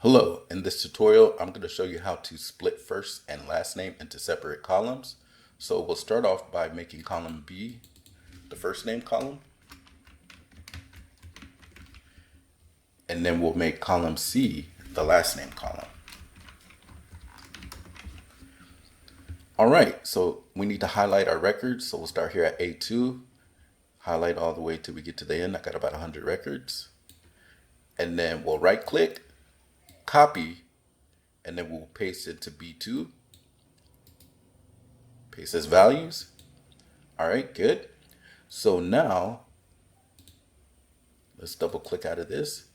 Hello, in this tutorial, I'm going to show you how to split first and last name into separate columns. So we'll start off by making column B the first name column. And then we'll make column C the last name column. All right, so we need to highlight our records. So we'll start here at A2, highlight all the way till we get to the end. I got about 100 records. And then we'll right click, copy, and then we'll paste it to B2. Paste as values. All right, good. So now let's double click out of this.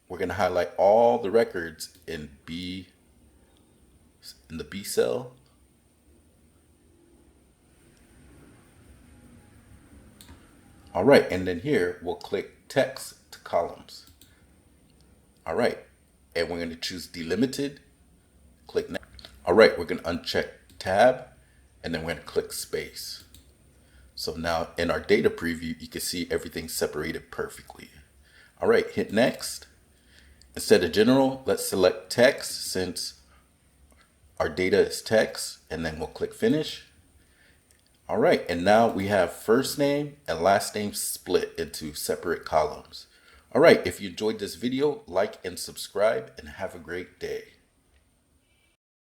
We're going to highlight all the records in the B cell. All right, and then here we'll click text to columns. All right, and we're going to choose delimited. Click next. All right, we're going to uncheck tab, and then we're going to click space. So now in our data preview, you can see everything separated perfectly. All right, hit next. Instead of general, let's select text since our data is text, and then we'll click finish. All right, and now we have first name and last name split into separate columns. All right, if you enjoyed this video, like and subscribe, and have a great day.